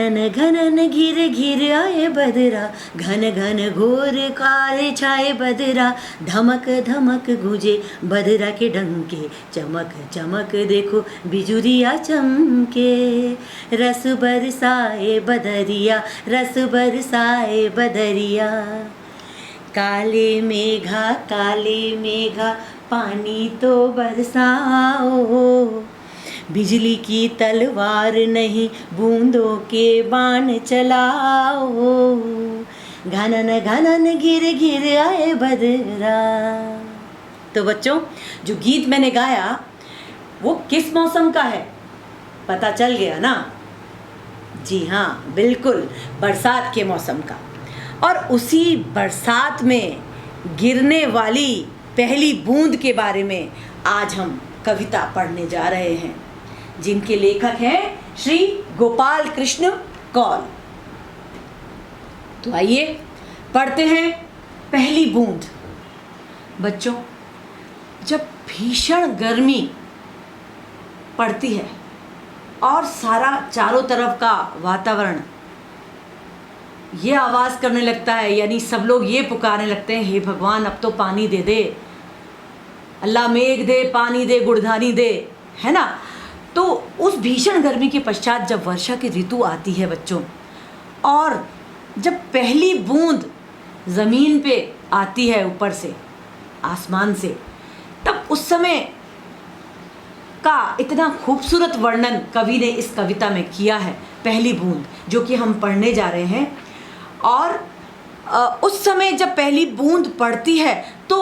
घनन घनन घिर घिर आए बदरा, घन घन घोर काले छाए बदरा, धमक धमक गूंजे बदरा के डंके, चमक चमक देखो बिजुरिया चमके। रस बरसाए बदरिया, रस बरसाए बदरिया, काले मेघा पानी तो बरसाओ, बिजली की तलवार नहीं बूंदों के बाण चलाओ, घनन घनन घिर घिर आए बदरा। तो बच्चों, जो गीत मैंने गाया वो किस मौसम का है, पता चल गया ना? जी हाँ, बिल्कुल बरसात के मौसम का। और उसी बरसात में गिरने वाली पहली बूंद के बारे में आज हम कविता पढ़ने जा रहे हैं, जिनके लेखक हैं श्री गोपाल कृष्ण कौल। तो आइए पढ़ते हैं पहली बूंद। बच्चों, जब भीषण गर्मी पड़ती है और सारा चारों तरफ का वातावरण ये आवाज़ करने लगता है, यानी सब लोग ये पुकारने लगते हैं, हे भगवान अब तो पानी दे दे, अल्लाह मेघ दे, पानी दे, गुड़धानी दे, है ना? तो उस भीषण गर्मी के पश्चात जब वर्षा की ऋतु आती है बच्चों, और जब पहली बूंद ज़मीन पे आती है ऊपर से, आसमान से, तब उस समय का इतना खूबसूरत वर्णन कवि ने इस कविता में किया है, पहली बूंद, जो कि हम पढ़ने जा रहे हैं। और उस समय जब पहली बूंद पड़ती है तो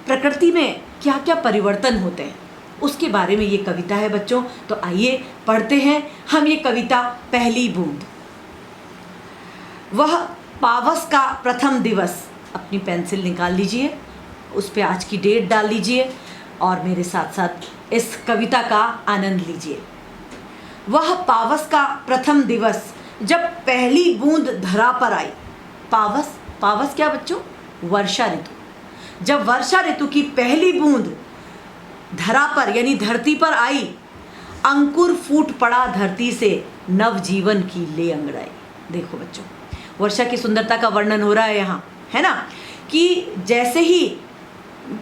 प्रकृति में क्या क्या परिवर्तन होते हैं, उसके बारे में ये कविता है बच्चों। तो आइए पढ़ते हैं हम ये कविता, पहली बूंद। वह पावस का प्रथम दिवस, अपनी पेंसिल निकाल लीजिए, उस पे आज की डेट डाल लीजिए और मेरे साथ साथ इस कविता का आनंद लीजिए। वह पावस का प्रथम दिवस, जब पहली बूंद धरा पर आई। पावस, पावस क्या बच्चों? वर्षा ऋतु। जब वर्षा ऋतु की पहली बूंद धरा पर यानी धरती पर आई, अंकुर फूट पड़ा धरती से, नव जीवन की ले अंगड़ाई। देखो बच्चों, वर्षा की सुंदरता का वर्णन हो रहा है यहाँ, है ना? कि जैसे ही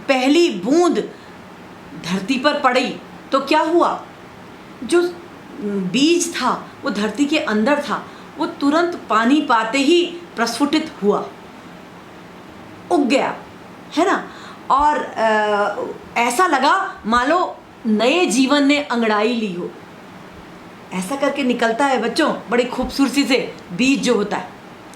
पहली बूंद धरती पर पड़ी तो क्या हुआ, जो बीज था वो धरती के अंदर था, वो तुरंत पानी पाते ही प्रस्फुटित हुआ, उग गया, है ना? और ऐसा लगा मानो नए जीवन ने अंगड़ाई ली हो। ऐसा करके निकलता है बच्चों, बड़ी खूबसूरती से बीज जो होता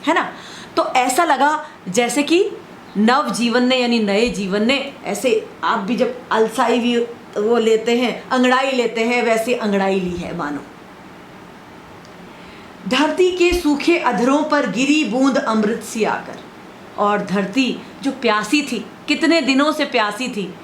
है ना? तो ऐसा लगा जैसे कि नव जीवन ने यानी नए जीवन ने, ऐसे आप भी जब अलसाई भी वो लेते हैं, अंगड़ाई लेते हैं, वैसे अंगड़ाई ली है मानो। धरती के सूखे अधरों पर गिरी बूंद अमृत सी आकर। और धरती जो प्यासी थी, कितने दिनों से प्यासी थी,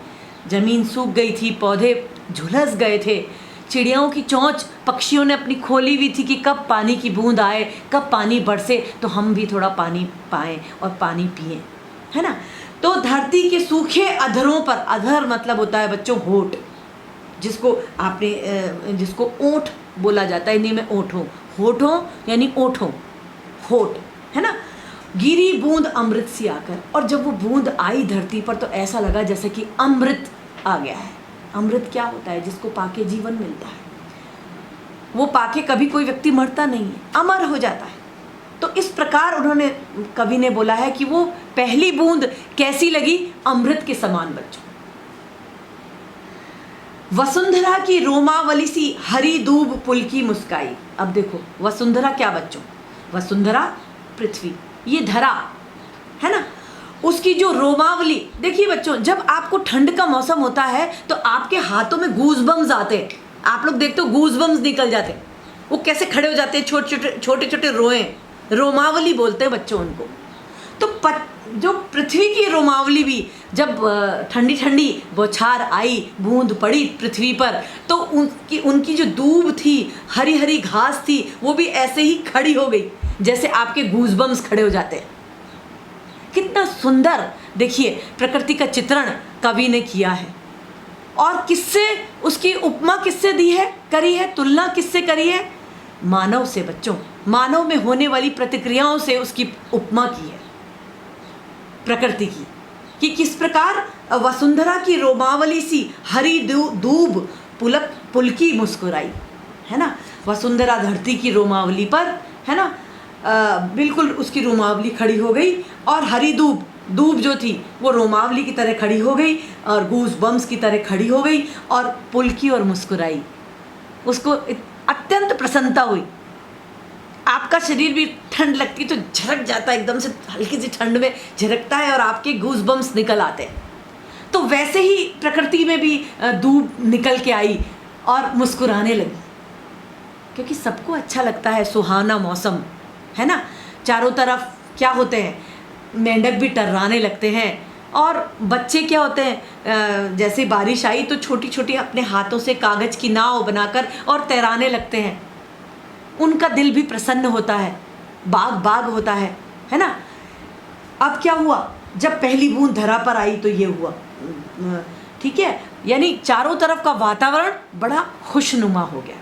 जमीन सूख गई थी, पौधे झुलस गए थे, चिड़ियों की चोंच पक्षियों ने अपनी खोली हुई थी कि कब पानी की बूंद आए, कब पानी बरसे तो हम भी थोड़ा पानी पाएं और पानी पिएं, है ना? तो धरती के सूखे अधरों पर, अधर मतलब होता है बच्चों होठ, जिसको ओठ बोला जाता है, हिंदी में ओठों, होठों यानी ओठों, होठ, है ना? गिरी बूंद अमृत सी आकर। और जब वो बूंद आई धरती पर तो ऐसा लगा जैसे कि अमृत आ गया है। अमृत क्या होता है? जिसको पाके जीवन मिलता है, वो पाके कभी कोई व्यक्ति मरता नहीं है, अमर हो जाता है। तो इस प्रकार उन्होंने, कवि ने बोला है कि वो पहली बूंद कैसी लगी? अमृत के समान बच्चों। वसुंधरा की रोमावली सी हरी दूब पुलकी मुस्काई। अब देखो वसुंधरा क्या बच्चों? वसुंधरा पृथ्वी, ये धरा है ना, उसकी जो रोमावली, देखिए बच्चों, जब आपको ठंड का मौसम होता है तो आपके हाथों में गूज़बम्स आते हैं। आप लोग देखते हो गूज़बम्स निकल जाते हैं, वो कैसे खड़े हो जाते हैं, छोटे छोटे रोए, रोमावली बोलते हैं बच्चों उनको। तो जो पृथ्वी की रोमावली भी जब ठंडी ठंडी बौछार आई, बूंद पड़ी पृथ्वी पर, तो उनकी जो दूब थी, हरी हरी घास थी, वो भी ऐसे ही खड़ी हो गई जैसे आपके गूज़बम्स खड़े हो जाते हैं। कितना सुंदर देखिए प्रकृति का चित्रण कवि ने किया है। और किससे उसकी उपमा किससे दी है, करी है, तुलना किससे करी है? मानव से बच्चों। मानव में होने वाली प्रतिक्रियाओं से उसकी उपमा की है प्रकृति की, कि किस प्रकार वसुंधरा की रोमावली सी हरी दूब पुलकी मुस्कुराई, है ना। वसुंधरा धरती की रोमावली पर, है ना, बिल्कुल उसकी रोमावली खड़ी हो गई और हरी दूब जो थी वो रोमावली की तरह खड़ी हो गई और गूज बम्स की तरह खड़ी हो गई और पुलकी और मुस्कुराई। उसको अत्यंत प्रसन्नता हुई। आपका शरीर भी ठंड लगती तो झरक जाता है, एकदम से हल्की सी ठंड में झरकता है और आपके गूज बम्स निकल आते हैं। तो वैसे ही प्रकृति में भी दूब निकल के आई और मुस्कुराने लगी, क्योंकि सबको अच्छा लगता है सुहाना मौसम, है ना। चारों तरफ क्या होते हैं, मेंढक भी टर्राने लगते हैं और बच्चे क्या होते हैं, जैसे बारिश आई तो छोटी छोटी अपने हाथों से कागज़ की नाव बनाकर और तैराने लगते हैं। उनका दिल भी प्रसन्न होता है, बाग होता है ना। अब क्या हुआ, जब पहली बूंद धरा पर आई तो ये हुआ, ठीक है, यानी चारों तरफ का वातावरण बड़ा खुशनुमा हो गया।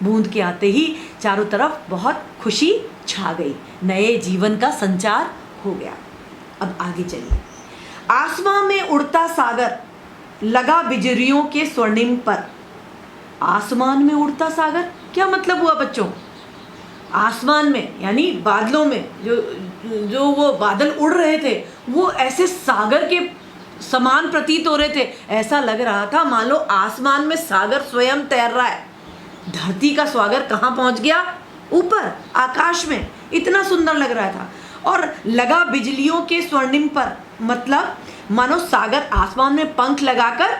बूंद के आते ही चारों तरफ बहुत खुशी छा गई, नए जीवन का संचार हो गया। अब आगे चलिए। आसमां में उड़ता सागर लगा बिजलियों के स्वर्णिम पर। आसमान में उड़ता सागर क्या मतलब हुआ बच्चों? आसमान में यानी बादलों में जो वो बादल उड़ रहे थे वो ऐसे सागर के समान प्रतीत हो रहे थे। ऐसा लग रहा था मान लो आसमान में सागर स्वयं तैर रहा है। धरती का सागर कहाँ पहुँच गया? ऊपर आकाश में। इतना सुंदर लग रहा था। और लगा बिजलियों के स्वर्णिम पर, मतलब मानो सागर आसमान में पंख लगाकर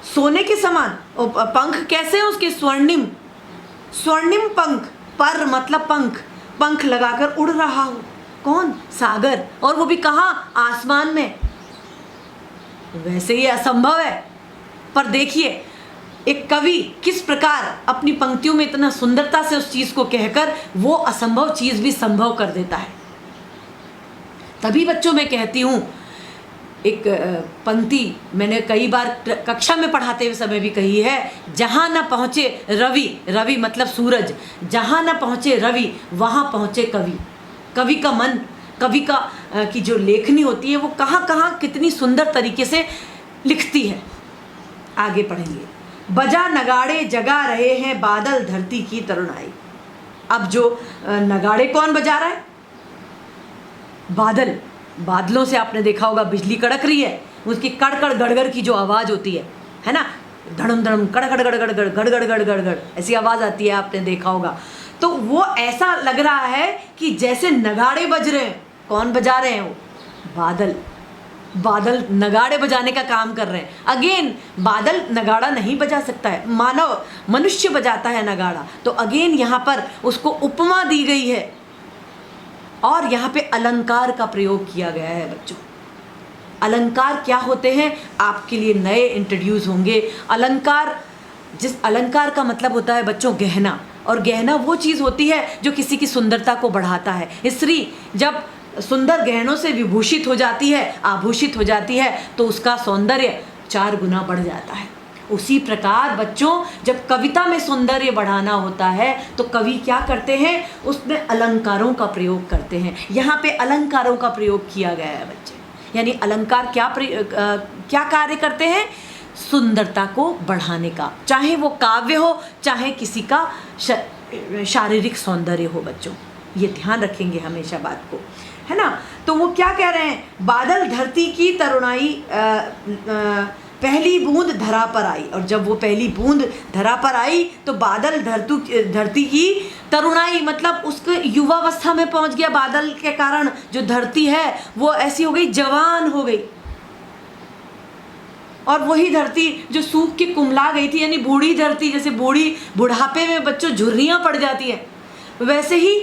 सोने के समान, पंख कैसे हैं उसके? स्वर्णिम पंख, पर मतलब पंख लगाकर उड़ रहा हो। कौन? सागर, और वो भी कहाँ? आसमान में। वैसे ये असंभव है, पर देखिए एक कवि किस प्रकार अपनी पंक्तियों में इतना सुंदरता से उस चीज को कहकर वो असंभव चीज भी संभव कर देता है। तभी बच्चों में कहती हूँ, एक पंक्ति मैंने कई बार कक्षा में पढ़ाते हुए समय भी कही है, जहाँ न पहुँचे रवि मतलब सूरज, जहाँ न पहुँचे रवि वहाँ पहुँचे कवि। कवि का मन, कवि का की जो लेखनी होती है वो कहाँ कहाँ कितनी सुंदर तरीके से लिखती है। आगे पढ़ेंगे। बजा नगाड़े जगा रहे हैं बादल धरती की तरुणाई। अब जो नगाड़े कौन बजा रहा है? बादलों से आपने देखा होगा बिजली कड़क रही है, उसकी कड़कड़ गड़गड़ की जो आवाज़ होती है ना, धड़म धड़म कड़कड़ गड़गड़ गड़गड़ गड़गड़ गड़गड़ ऐसी आवाज़ आती है, आपने देखा होगा। तो वो ऐसा लग रहा है कि जैसे नगाड़े बज रहे हैं। कौन बजा रहे हैं? वो बादल नगाड़े बजाने का काम कर रहे हैं। अगेन बादल नगाड़ा नहीं बजा सकता है, मनुष्य बजाता है नगाड़ा। तो अगेन यहाँ पर उसको उपमा दी गई है और यहाँ पे अलंकार का प्रयोग किया गया है बच्चों। अलंकार क्या होते हैं आपके लिए नए इंट्रोड्यूस होंगे। जिस अलंकार का मतलब होता है बच्चों गहना, और गहना वो चीज़ होती है जो किसी की सुंदरता को बढ़ाता है। स्त्री जब सुंदर गहनों से विभूषित हो जाती है, आभूषित हो जाती है, तो उसका सौंदर्य 4 गुना बढ़ जाता है। उसी प्रकार बच्चों जब कविता में सौंदर्य बढ़ाना होता है तो कवि क्या करते हैं? उसमें अलंकारों का प्रयोग करते हैं। यहाँ पे अलंकारों का प्रयोग किया गया है बच्चे। यानी अलंकार क्या कार्य करते हैं? सुंदरता को बढ़ाने का, चाहे वो काव्य हो चाहे किसी का शारीरिक सौंदर्य हो बच्चों। ये ध्यान रखेंगे हमेशा बात को, है ना। तो वो क्या कह रहे हैं? बादल धरती की तरुणाई, पहली बूंद धरा पर आई। और जब वो पहली बूंद धरा पर आई तो बादल धरती की तरुणाई, मतलब उसके युवावस्था में पहुंच गया। बादल के कारण जो धरती है वो ऐसी हो गई, जवान हो गई। और वही धरती जो सूख के कुम्हला गई थी, यानी बूढ़ी धरती, जैसे बुढ़ापे में बच्चों झुर्रियाँ पड़ जाती हैं, वैसे ही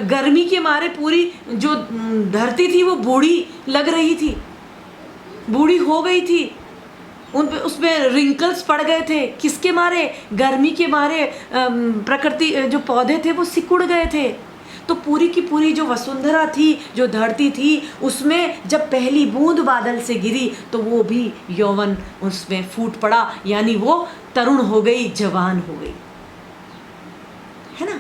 गर्मी के मारे पूरी जो धरती थी वो बूढ़ी लग रही थी, बूढ़ी हो गई थी। उसमें रिंकल्स पड़ गए थे। किसके मारे? गर्मी के मारे। प्रकृति जो पौधे थे वो सिकुड़ गए थे। तो पूरी की पूरी जो वसुंधरा थी, जो धरती थी, उसमें जब पहली बूंद बादल से गिरी तो वो भी यौवन उसमें फूट पड़ा, यानी वो तरुण हो गई, जवान हो गई, है ना।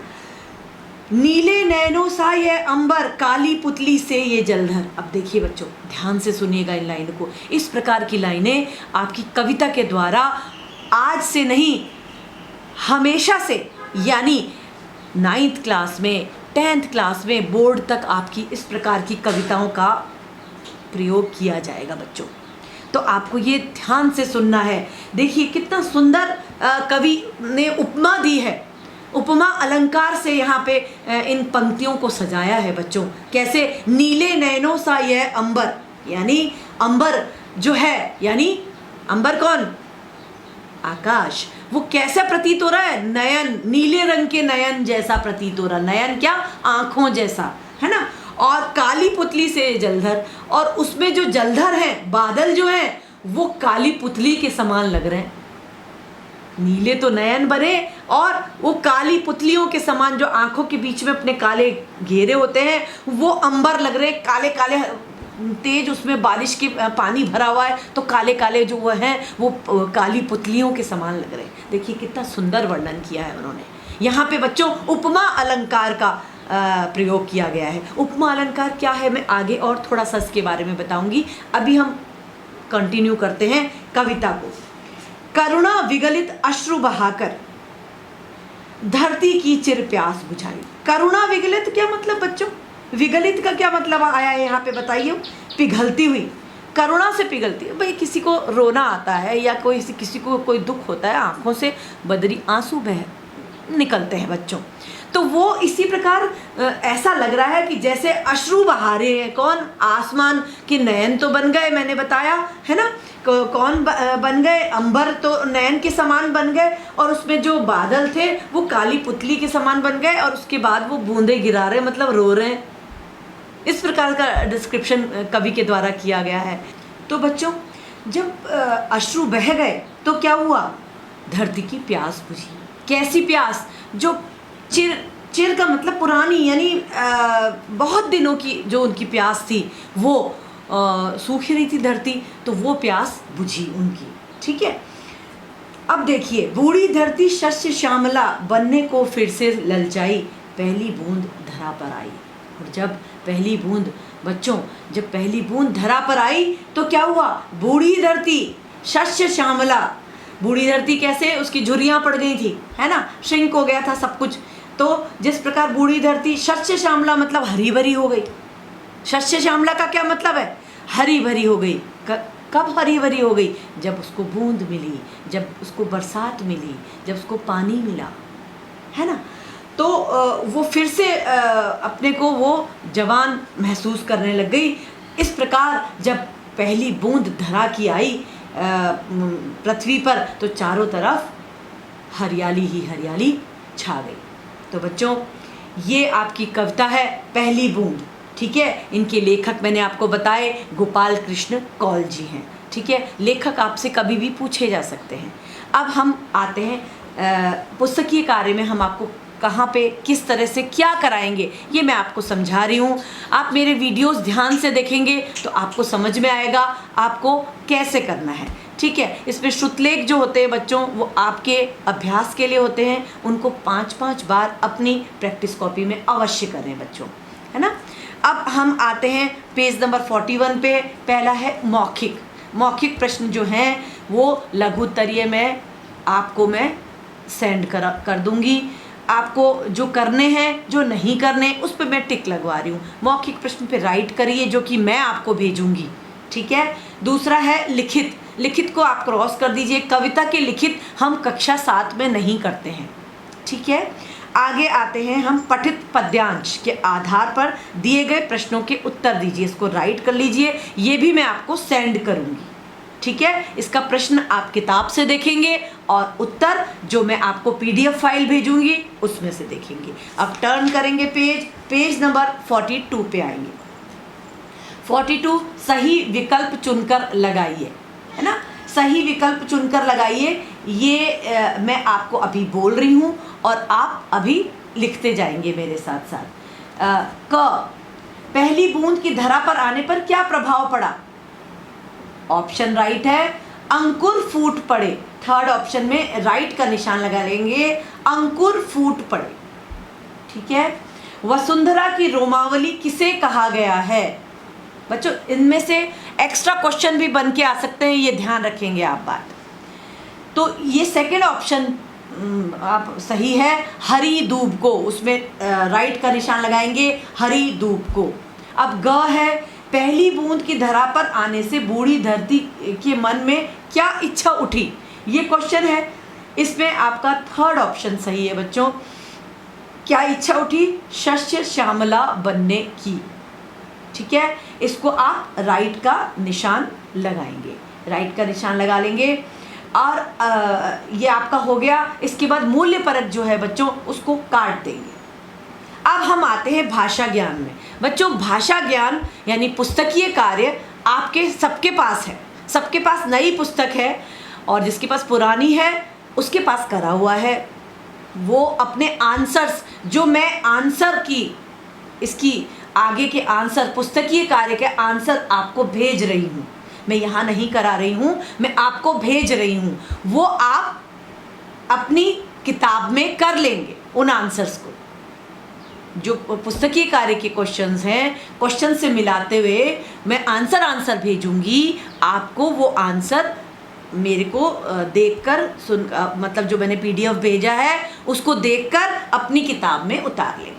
नीले नैनों सा ये अंबर, काली पुतली से ये जलधर। अब देखिए बच्चों, ध्यान से सुनिएगा इन लाइनों को। इस प्रकार की लाइनें आपकी कविता के द्वारा आज से नहीं, हमेशा से, यानी 9th क्लास में, 10th क्लास में, बोर्ड तक आपकी इस प्रकार की कविताओं का प्रयोग किया जाएगा बच्चों। तो आपको ये ध्यान से सुनना है। देखिए कितना सुंदर कवि ने उपमा दी है, उपमा अलंकार से यहाँ पे इन पंक्तियों को सजाया है बच्चों। कैसे? नीले नैनों सा यह अंबर, यानी अंबर जो है, यानी अंबर कौन? आकाश। वो कैसा प्रतीत हो रहा है? नयन, नीले रंग के नयन जैसा प्रतीत हो रहा। नयन क्या? आंखों जैसा, है ना। और काली पुतली से जलधर, और उसमें जो जलधर है, बादल जो है, वो काली पुतली के समान लग रहे हैं। नीले तो नयन बने और वो काली पुतलियों के समान, जो आंखों के बीच में अपने काले घेरे होते हैं, वो अंबर लग रहे, काले काले तेज, उसमें बारिश के पानी भरा हुआ है, तो काले काले जो वो हैं वो काली पुतलियों के समान लग रहे। देखिए कितना सुंदर वर्णन किया है उन्होंने। यहाँ पे बच्चों उपमा अलंकार का प्रयोग किया गया है। उपमा अलंकार क्या है, मैं आगे और थोड़ा सा इसके बारे में बताऊंगी। अभी हम कंटिन्यू करते हैं कविता को। करुणा विगलित अश्रु बहाकर धरती की चिर प्यास बुझाई। करुणा विगलित क्या मतलब बच्चों? विगलित का क्या मतलब आया है यहाँ पे बताइए? पिघलती हुई, करुणा से पिघलती है। भाई किसी को रोना आता है या किसी को कोई दुख होता है, आंखों से बदरी आंसू बह निकलते हैं बच्चों। तो वो इसी प्रकार ऐसा लग रहा है कि जैसे अश्रु बहा रहे हैं। कौन? आसमान के नयन तो बन गए, मैंने बताया है ना। कौन बन गए? अंबर तो नयन के समान बन गए, और उसमें जो बादल थे वो काली पुतली के समान बन गए, और उसके बाद वो बूंदे गिरा रहे, मतलब रो रहे हैं। इस प्रकार का डिस्क्रिप्शन कवि के द्वारा किया गया है। तो बच्चों, जब अश्रु बह गए तो क्या हुआ? धरती की प्यास बुझी। कैसी प्यास? जो चिर का मतलब पुरानी, यानी बहुत दिनों की जो उनकी प्यास थी, वो सूख रही थी धरती, तो वो प्यास बुझी उनकी। ठीक है। अब देखिए, बूढ़ी धरती शस्य श्यामला बनने को फिर से ललचाई, पहली बूंद धरा पर आई। और जब पहली बूंद बच्चों, जब पहली बूंद धरा पर आई तो क्या हुआ? बूढ़ी धरती शस्य श्यामला। बूढ़ी धरती कैसे? उसकी झुर्रियाँ पड़ गई थी, है ना, श्रिंक हो गया था सब कुछ। तो जिस प्रकार बूढ़ी धरती शस्य श्यामला मतलब हरी भरी हो गई। शस्य श्यामला का क्या मतलब है? हरी भरी हो गई। कब हरी भरी हो गई? जब उसको बूंद मिली, जब उसको बरसात मिली, जब उसको पानी मिला, है ना। तो वो फिर से अपने को वो जवान महसूस करने लग गई। इस प्रकार जब पहली बूंद धरा की आई पृथ्वी पर, तो चारों तरफ हरियाली ही हरियाली छा गई। तो बच्चों, ये आपकी कविता है पहली बूंद। ठीक है। इनके लेखक मैंने आपको बताए गोपाल कृष्ण कौल जी हैं। ठीक है। लेखक आपसे कभी भी पूछे जा सकते हैं। अब हम आते हैं पुस्तकीय कार्य में। हम आपको कहाँ पे किस तरह से क्या कराएंगे ये मैं आपको समझा रही हूँ। आप मेरे वीडियोस ध्यान से देखेंगे तो आपको समझ में आएगा आपको कैसे करना है। ठीक है। इसमें श्रुतलेख जो होते हैं बच्चों, वो आपके अभ्यास के लिए होते हैं। उनको 5-5 बार अपनी प्रैक्टिस कॉपी में अवश्य करें बच्चों, है ना। अब हम आते हैं पेज नंबर 41 पे। पहला है मौखिक। मौखिक प्रश्न जो हैं वो लघु उत्तरीय में आपको मैं सेंड कर दूंगी। आपको जो करने हैं, जो नहीं करने, उस पर मैं टिक लगवा रही हूँ। मौखिक प्रश्न पे राइट करिए, जो कि मैं आपको भेजूंगी। ठीक है। दूसरा है लिखित। लिखित को आप क्रॉस कर दीजिए। कविता के लिखित हम कक्षा 7 में नहीं करते हैं। ठीक है। आगे आते हैं हम पठित पद्यांश के आधार पर दिए गए प्रश्नों के उत्तर दीजिए। इसको राइट कर लीजिए, ये भी मैं आपको सेंड करूंगी। ठीक है। इसका प्रश्न आप किताब से देखेंगे और उत्तर जो मैं आपको PDF फाइल भेजूंगी उसमें से देखेंगे। अब टर्न करेंगे पेज नंबर 42 पे आएंगे। 42 सही विकल्प चुनकर लगाइए, है ना। सही विकल्प चुनकर लगाइए। ये मैं आपको अभी बोल रही हूँ और आप अभी लिखते जाएंगे मेरे साथ साथ। क पहली बूंद की धरा पर आने पर क्या प्रभाव पड़ा? ऑप्शन राइट है, अंकुर फूट पड़े। थर्ड ऑप्शन में राइट का निशान लगा लेंगे, अंकुर फूट पड़े। ठीक है। वसुंधरा की रोमावली किसे कहा गया है? बच्चों इनमें से एक्स्ट्रा क्वेश्चन भी बन के आ सकते हैं, ये ध्यान रखेंगे आप बात। तो ये सेकंड ऑप्शन आप सही है, हरी दूब को, उसमें राइट का निशान लगाएंगे, हरी दूब को। अब ग है, पहली बूंद की धरा पर आने से बूढ़ी धरती के मन में क्या इच्छा उठी? ये क्वेश्चन है, इसमें आपका थर्ड ऑप्शन सही है बच्चों। क्या इच्छा उठी? शस्य श्यामला बनने की। ठीक है, इसको आप राइट का निशान लगाएंगे, राइट का निशान लगा लेंगे। और ये आपका हो गया। इसके बाद मूल्य परक जो है बच्चों उसको काट देंगे। अब हम आते हैं भाषा ज्ञान में। बच्चों भाषा ज्ञान यानी पुस्तकीय कार्य आपके सबके पास है, सबके पास नई पुस्तक है, और जिसके पास पुरानी है उसके पास करा हुआ है। वो अपने आंसर्स, जो मैं आंसर की इसकी आगे के आंसर, पुस्तकीय कार्य के आंसर आपको भेज रही हूँ, मैं यहाँ नहीं करा रही हूँ, मैं आपको भेज रही हूँ, वो आप अपनी किताब में कर लेंगे उन आंसर्स को। जो पुस्तकीय कार्य के क्वेश्चंस हैं, क्वेश्चन से मिलाते हुए मैं आंसर भेजूंगी आपको। वो आंसर मेरे को देखकर सुन, मतलब जो मैंने PDF भेजा है उसको देखकर अपनी किताब में उतार लेंगे।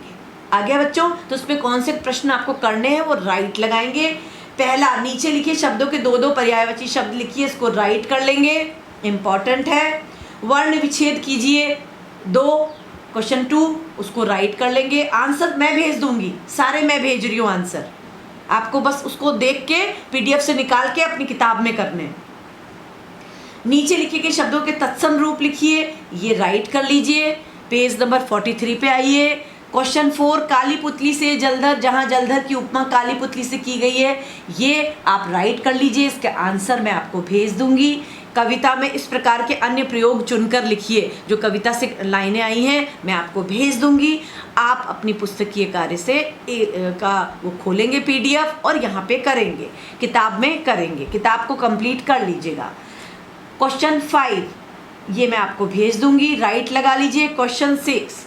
आ गया बच्चों? तो उसमें कौन से प्रश्न आपको करने हैं वो राइट लगाएंगे। पहला, नीचे लिखे शब्दों के 2-2 पर्यायवाची शब्द लिखिए, इसको राइट कर लेंगे, इम्पॉर्टेंट है। वर्ण विच्छेद कीजिए 2, क्वेश्चन 2, उसको राइट कर लेंगे। आंसर मैं भेज दूंगी, सारे मैं भेज रही हूँ आंसर, आपको बस उसको देख के PDF से निकाल के अपनी किताब में करने। नीचे लिखे गए शब्दों के तत्सम रूप लिखिए, ये राइट कर लीजिए। पेज नंबर 43 पे आइए। क्वेश्चन 4, काली पुतली से जलधर, जहाँ जलधर की उपमा काली पुतली से की गई है, ये आप राइट कर लीजिए, इसके आंसर मैं आपको भेज दूंगी। कविता में इस प्रकार के अन्य प्रयोग चुनकर लिखिए, जो कविता से लाइनें आई हैं मैं आपको भेज दूंगी। आप अपनी पुस्तकीय कार्य से का वो खोलेंगे PDF और यहाँ पे करेंगे, किताब में करेंगे, किताब को कंप्लीट कर लीजिएगा। क्वेश्चन 5 ये मैं आपको भेज दूंगी, राइट लगा लीजिए। क्वेश्चन 6,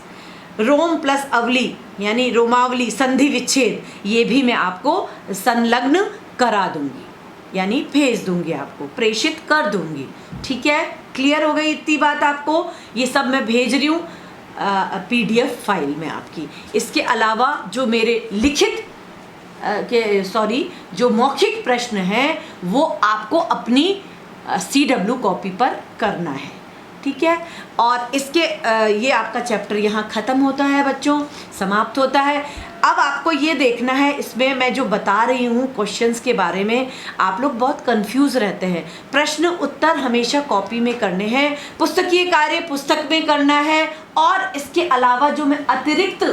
रोम प्लस अवली यानी रोमावली संधि विच्छेद, ये भी मैं आपको संलग्न करा दूंगी, यानी भेज दूंगी, आपको प्रेषित कर दूंगी। ठीक है, क्लियर हो गई इतनी बात आपको? ये सब मैं भेज रही हूँ PDF फाइल में आपकी। इसके अलावा जो मेरे लिखित जो मौखिक प्रश्न हैं वो आपको अपनी CW कॉपी पर करना है। ठीक है, और इसके ये आपका चैप्टर यहाँ ख़त्म होता है बच्चों, समाप्त होता है। अब आपको ये देखना है, इसमें मैं जो बता रही हूँ क्वेश्चंस के बारे में, आप लोग बहुत कंफ्यूज रहते हैं। प्रश्न उत्तर हमेशा कॉपी में करने हैं, पुस्तकीय कार्य पुस्तक में करना है, और इसके अलावा जो मैं अतिरिक्त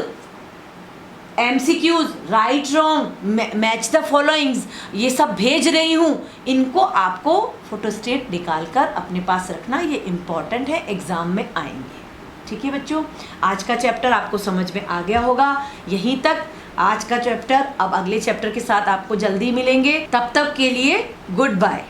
MCQs, right wrong, match the followings, ये सब भेज रही हूँ, इनको आपको फोटोस्टेट निकाल कर अपने पास रखना, ये इम्पॉर्टेंट है, एग्ज़ाम में आएंगे। ठीक है बच्चों, आज का चैप्टर आपको समझ में आ गया होगा। यहीं तक आज का चैप्टर, अब अगले चैप्टर के साथ आपको जल्दी मिलेंगे। तब तक के लिए गुड बाय।